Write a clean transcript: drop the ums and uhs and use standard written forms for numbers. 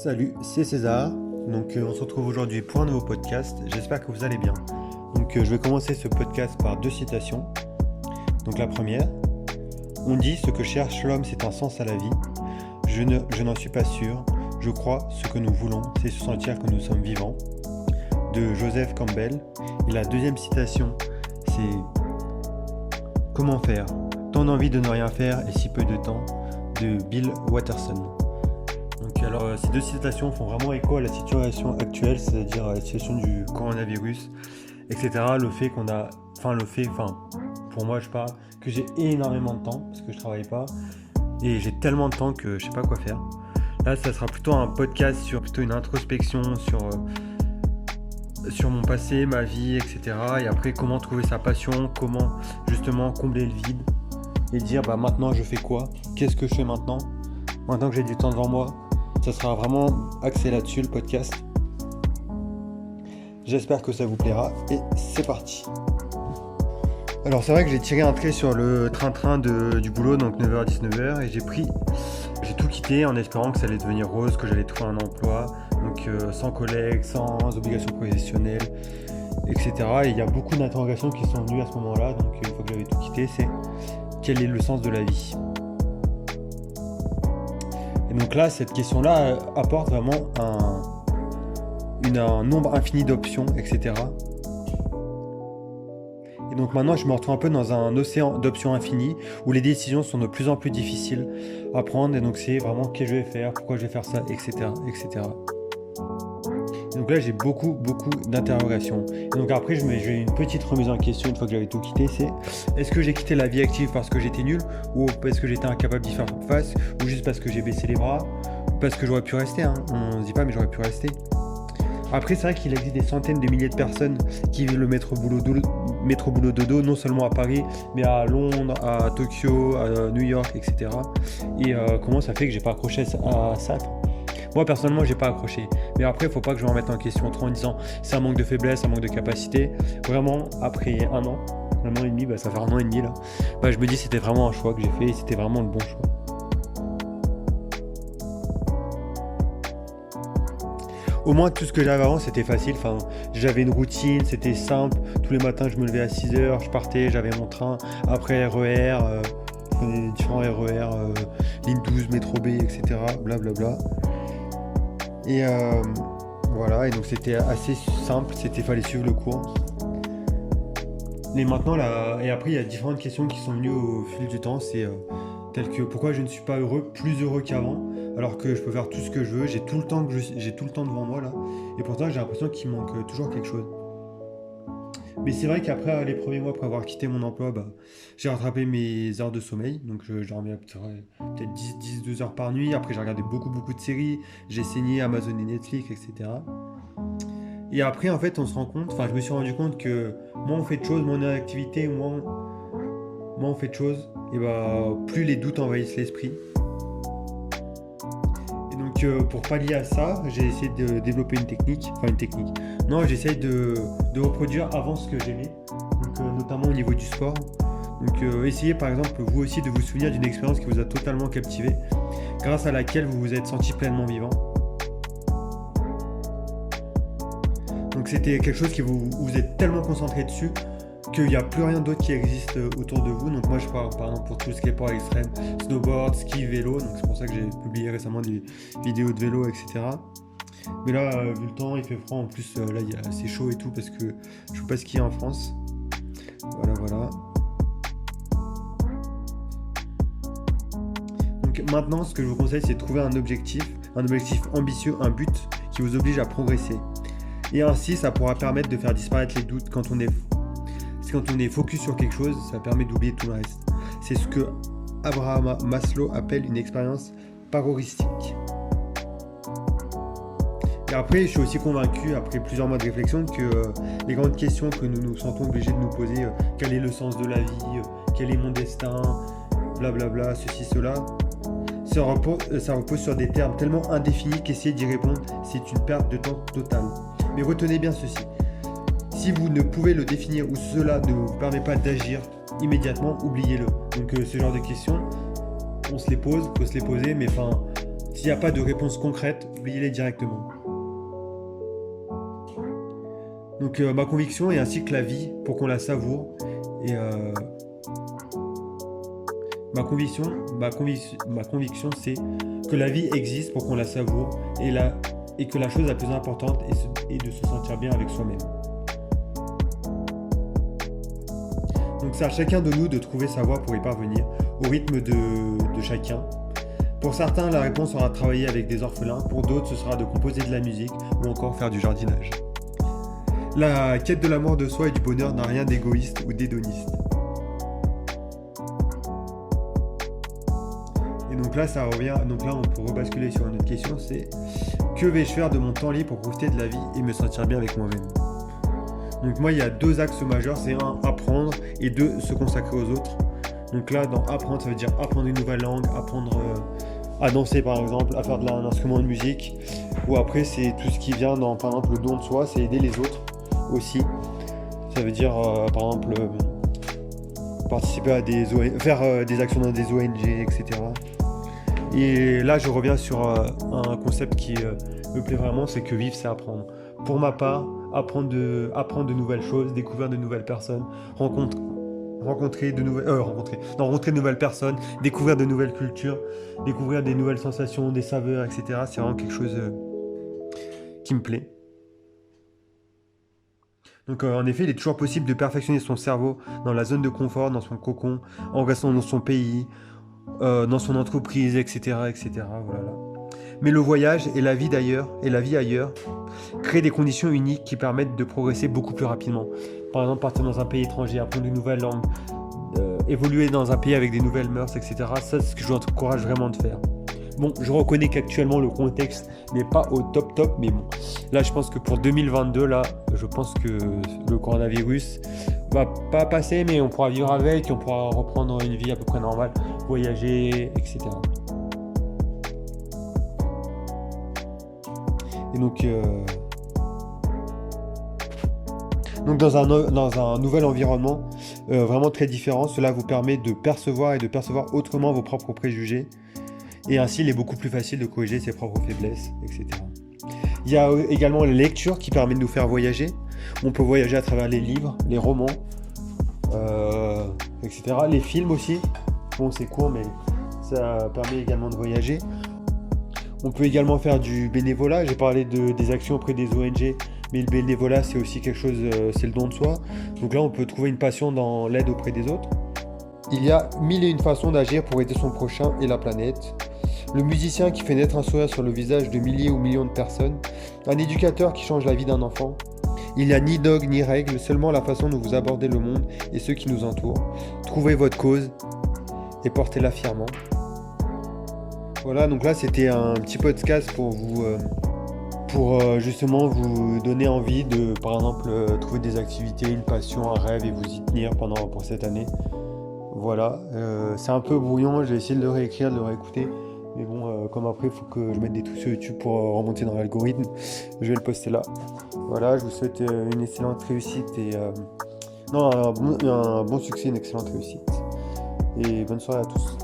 Salut, c'est César. On se retrouve aujourd'hui pour un nouveau podcast. J'espère que vous allez bien. Je vais commencer ce podcast par deux citations. La première, on dit ce que cherche l'homme, c'est un sens à la vie. Je n'en suis pas sûr. Je crois ce que nous voulons, c'est se sentir que nous sommes vivants. De Joseph Campbell. Et la deuxième citation, c'est comment faire tant d'envie de ne rien faire et si peu de temps, de Bill Watterson. Ces deux citations font vraiment écho à la situation actuelle, c'est-à-dire à la situation du coronavirus, etc. Pour moi, je parle que j'ai énormément de temps parce que je travaille pas et j'ai tellement de temps que je sais pas quoi faire. Là, ça sera plutôt un podcast sur plutôt une introspection sur mon passé, ma vie, etc. Et après, comment trouver sa passion, comment justement combler le vide et dire maintenant je fais quoi, qu'est-ce que je fais maintenant que j'ai du temps devant moi. Ça sera vraiment axé là-dessus le podcast. J'espère que ça vous plaira et c'est parti. Alors c'est vrai que j'ai tiré un trait sur le train-train du boulot, donc 9h 19h, et j'ai tout quitté en espérant que ça allait devenir rose, que j'allais trouver un emploi, sans collègues, sans obligations professionnelles, etc. Et il y a beaucoup d'interrogations qui sont venues à ce moment-là, donc une fois que j'avais tout quitté, c'est quel est le sens de la vie ? Et donc là, cette question-là apporte vraiment un nombre infini d'options, etc. Et donc maintenant, je me retrouve un peu dans un océan d'options infinies où les décisions sont de plus en plus difficiles à prendre. Et donc c'est vraiment qu'est-ce que je vais faire, pourquoi je vais faire ça, etc. etc. Et donc là, j'ai beaucoup d'interrogations. Et donc après, j'ai une petite remise en question une fois que j'avais tout quitté. C'est est-ce que j'ai quitté la vie active parce que j'étais nul, ou parce que j'étais incapable d'y faire face, ou juste parce que j'ai baissé les bras, parce que j'aurais pu rester, on se dit pas, mais j'aurais pu rester. Après, c'est vrai qu'il existe des centaines de milliers de personnes qui vivent le métro boulot dodo, non seulement à Paris, mais à Londres, à Tokyo, à New York, etc. Et comment ça fait que j'ai pas accroché à ça ? Moi personnellement j'ai pas accroché, mais après il faut pas que je me remette en question trop en disant c'est un manque de faiblesse, un manque de capacité. Vraiment après un an et demi, ça fait un an et demi là, je me dis c'était vraiment un choix que j'ai fait et c'était vraiment le bon choix. Au moins tout ce que j'avais avant c'était facile, j'avais une routine, c'était simple, tous les matins je me levais à 6h, je partais, j'avais mon train, après RER, je prenais les différents RER, ligne 12, métro B, etc. blablabla. Et voilà, et donc c'était assez simple, fallait suivre le cours. Et maintenant, et après il y a différentes questions qui sont venues au fil du temps, telles que pourquoi je ne suis pas plus heureux qu'avant, alors que je peux faire tout ce que je veux, j'ai tout le temps devant moi là, et pourtant j'ai l'impression qu'il manque toujours quelque chose. Mais c'est vrai qu'après les premiers mois, après avoir quitté mon emploi, j'ai rattrapé mes heures de sommeil. Donc je dormais peut-être 10-12 heures par nuit. Après j'ai regardé beaucoup de séries. J'ai saigné Amazon et Netflix, etc. Et après en fait on se rend compte, je me suis rendu compte que moins on fait de choses, moins on est en activité, moins on fait de choses, et plus les doutes envahissent l'esprit. Et donc pour pallier à ça, j'ai essayé de développer une technique. Non, j'essaye de reproduire avant ce que j'aimais, notamment au niveau du sport. Essayez par exemple vous aussi de vous souvenir d'une expérience qui vous a totalement captivé, grâce à laquelle vous vous êtes senti pleinement vivant. Donc c'était quelque chose qui vous êtes tellement concentré dessus qu'il n'y a plus rien d'autre qui existe autour de vous. Donc moi je parle par exemple pour tout ce qui est sport extrême, snowboard, ski, vélo. Donc c'est pour ça que j'ai publié récemment des vidéos de vélo, etc. Mais là, vu le temps, il fait froid. En plus, là, c'est chaud et tout parce que je ne peux pas skier en France. Voilà. Donc maintenant, ce que je vous conseille, c'est de trouver un objectif ambitieux, un but qui vous oblige à progresser. Et ainsi, ça pourra permettre de faire disparaître les doutes quand on est focus sur quelque chose, ça permet d'oublier tout le reste. C'est ce que Abraham Maslow appelle une expérience paroristique. Et après, je suis aussi convaincu, après plusieurs mois de réflexion, que les grandes questions que nous nous sentons obligés de nous poser, quel est le sens de la vie, quel est mon destin, blablabla, ceci, cela, ça repose sur des termes tellement indéfinis qu'essayer d'y répondre, c'est une perte de temps totale. Mais retenez bien ceci, si vous ne pouvez le définir ou cela ne vous permet pas d'agir immédiatement, oubliez-le. Donc ce genre de questions, on se les pose, faut se les poser, mais S'il n'y a pas de réponse concrète, oubliez-les directement. Donc ma conviction est ainsi que la vie, pour qu'on la savoure, et ma conviction, c'est que la vie existe pour qu'on la savoure, et que la chose la plus importante est de se sentir bien avec soi-même. Donc c'est à chacun de nous de trouver sa voie pour y parvenir, au rythme de chacun. Pour certains, la réponse sera de travailler avec des orphelins, pour d'autres, ce sera de composer de la musique ou encore faire du jardinage. La quête de l'amour de soi et du bonheur n'a rien d'égoïste ou d'hédoniste. Et donc là, on peut rebasculer sur une autre question, c'est que vais-je faire de mon temps libre pour profiter de la vie et me sentir bien avec moi-même? Donc moi, il y a 2 axes majeurs, c'est 1, apprendre, et 2, se consacrer aux autres. Donc là, dans apprendre, ça veut dire apprendre une nouvelle langue, apprendre à danser par exemple, à faire un instrument de musique. Ou après, c'est tout ce qui vient dans, par exemple, le don de soi, c'est aider les autres aussi. Ça veut dire, par exemple, participer à faire des actions dans des ONG, etc. Et là, je reviens sur un concept qui me plaît vraiment, c'est que vivre, c'est apprendre. Pour ma part, apprendre de nouvelles choses, découvrir de nouvelles personnes, rencontrer de nouvelles personnes, découvrir de nouvelles cultures, découvrir des nouvelles sensations, des saveurs, etc. C'est vraiment quelque chose qui me plaît. Donc en effet, il est toujours possible de perfectionner son cerveau dans la zone de confort, dans son cocon, en restant dans son pays, dans son entreprise, etc., etc. Voilà. Mais le voyage et la vie ailleurs créent des conditions uniques qui permettent de progresser beaucoup plus rapidement. Par exemple, partir dans un pays étranger, apprendre une nouvelle langue, évoluer dans un pays avec des nouvelles mœurs, etc. Ça, c'est ce que je vous encourage vraiment de faire. Bon, je reconnais qu'actuellement le contexte n'est pas au top, mais bon, là je pense que pour 2022, là, je pense que le coronavirus va pas passer, mais on pourra vivre avec, on pourra reprendre une vie à peu près normale, voyager, etc. Et donc dans un nouvel environnement vraiment très différent, cela vous permet de percevoir autrement vos propres préjugés. Et ainsi, il est beaucoup plus facile de corriger ses propres faiblesses, etc. Il y a également la lecture qui permet de nous faire voyager. On peut voyager à travers les livres, les romans, etc. Les films aussi. Bon, c'est court, mais ça permet également de voyager. On peut également faire du bénévolat. J'ai parlé des actions auprès des ONG, mais le bénévolat, c'est aussi quelque chose, c'est le don de soi. Donc là, on peut trouver une passion dans l'aide auprès des autres. Il y a 1001 façons d'agir pour aider son prochain et la planète. Le musicien qui fait naître un sourire sur le visage de milliers ou millions de personnes. Un éducateur qui change la vie d'un enfant. Il n'y a ni dogme ni règle, seulement la façon dont vous abordez le monde et ceux qui nous entourent. Trouvez votre cause et portez-la fièrement. Voilà, donc là c'était un petit podcast pour vous, justement vous donner envie de, par exemple, trouver des activités, une passion, un rêve et vous y tenir pour cette année. Voilà, c'est un peu brouillon, j'ai essayé de le réécrire, de le réécouter. Mais bon, comme après, il faut que je mette des trucs sur YouTube pour remonter dans l'algorithme. Je vais le poster là. Voilà, je vous souhaite une excellente réussite et... un bon succès, une excellente réussite. Et bonne soirée à tous.